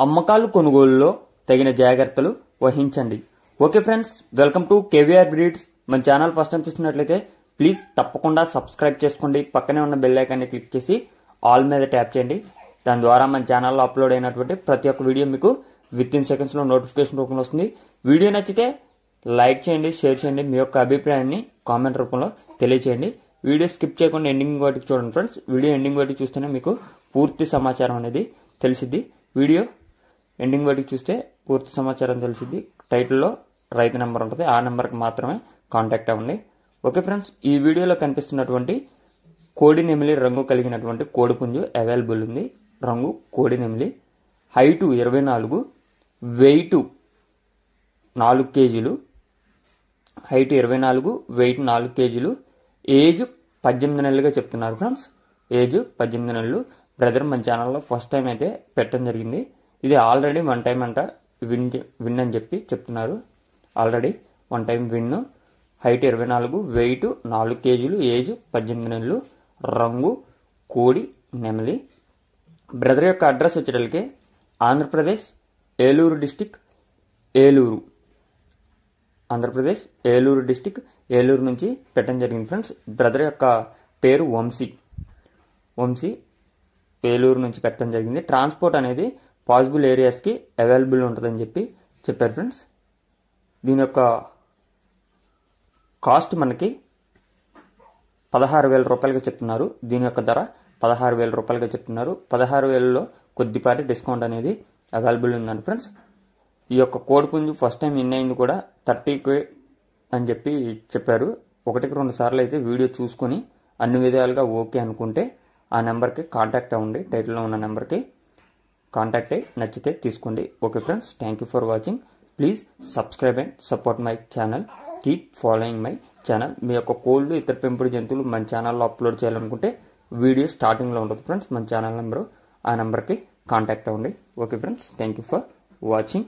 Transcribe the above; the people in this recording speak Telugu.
అమ్మకాలు కొనుగోలులో తగిన జాగ్రత్తలు వహించండి. Okay friends, welcome to KVR breeds. మన ఛానల్ ఫస్ట్ టైం చూస్తున్నట్లయితే ప్లీజ్ తప్పకుండా సబ్స్క్రైబ్ చేసుకోండి. పక్కనే ఉన్న బెల్ ఐకాన్ని క్లిక్ చేసి ఆల్ మీద ట్యాప్ చేయండి. దాని ద్వారా మన ఛానల్లో అప్లోడ్ అయినటువంటి ప్రతి ఒక్క వీడియో మీకు విత్ ఇన్ సెకండ్స్లో నోటిఫికేషన్ రూపంలో వస్తుంది. వీడియో నచ్చితే లైక్ చేయండి, షేర్ చేయండి, మీ యొక్క అభిప్రాయాన్ని కామెంట్ రూపంలో తెలియచేయండి. వీడియో స్కిప్ చేయకుండా ఎండింగ్ వాటికి చూడండి ఫ్రెండ్స్. వీడియో ఎండింగ్ వాటికి చూస్తేనే మీకు పూర్తి సమాచారం అనేది తెలిసిద్ది. వీడియో ఎండింగ్ వాటికి చూస్తే పూర్తి సమాచారం తెలిసిద్ది. టైటిల్లో రైతు నెంబర్ ఉంటుంది, ఆ నెంబర్కి మాత్రమే కాంటాక్ట్ అవ్వండి. ఓకే ఫ్రెండ్స్, ఈ వీడియోలో కనిపిస్తున్నటువంటి కోడి నెమిలి రంగు కలిగినటువంటి కోడిపుంజు అవైలబుల్ ఉంది. రంగు కోడి నెమిలి, హైటు 24, వెయిట్ 4 కేజీలు, హైట్ 24, వెయిట్ 4 కేజీలు, ఏజ్ 18 నెలలుగా చెప్తున్నారు ఫ్రెండ్స్. ఏజ్ 18 నెలలు. బ్రదర్ మన ఛానల్లో ఫస్ట్ టైం అయితే పెట్టడం జరిగింది. ఇది ఆల్రెడీ 1 టైం అంట విన్ అని చెప్పి చెప్తున్నారు. Already 1 time win. Height 24, weight 4 కేజీలు, ఏజ్ 18 నెలలు, రంగు కోడి నెమలి. బ్రదర్ యొక్క అడ్రస్ వచ్చేటప్పటికి ఆంధ్రప్రదేశ్ ఏలూరు డిస్టిక్, ఏలూరు, ఆంధ్రప్రదేశ్ ఏలూరు డిస్టిక్, ఏలూరు నుంచి పెట్టడం జరిగింది ఫ్రెండ్స్. బ్రదర్ యొక్క పేరు వంశీ. ఏలూరు నుంచి పెట్టడం జరిగింది. ట్రాన్స్పోర్ట్ అనేది పాసిబుల్ ఏరియాస్కి అవైలబుల్ ఉంటుందని చెప్పి చెప్పారు ఫ్రెండ్స్. దీని యొక్క కాస్ట్ మనకి 16,000 రూపాయలుగా చెప్తున్నారు. దీని యొక్క ధర 16,000 రూపాయలుగా చెప్తున్నారు. 16,000లో కొద్దిపాటి డిస్కౌంట్ అనేది అవైలబుల్ ఉందండి ఫ్రెండ్స్. ఈ యొక్క కోడిపుంజు ఫస్ట్ టైం విన్ అయింది కూడా 30K అని చెప్పి చెప్పారు. 1-2 సార్లు అయితే వీడియో చూసుకొని అన్ని విధాలుగా ఓకే అనుకుంటే ఆ నెంబర్కి కాంటాక్ట్ అవ్వండి. టైటిల్లో ఉన్న నెంబర్కి కాంటాక్ట్ అయ్యి నచ్చితే తీసుకోండి. Okay friends, thank you for watching. Please subscribe and support my channel. Keep following my channel. మీ యొక్క కోళ్ళు, ఇతర పెంపుడు జంతువులు మన ఛానల్లో అప్లోడ్ చేయాలనుకుంటే వీడియో స్టార్టింగ్లో ఉంటుంది ఫ్రెండ్స్. మన ఛానల్ నెంబరు, ఆ నెంబర్కి కాంటాక్ట్ అవ్వండి. Okay friends, thank you for watching.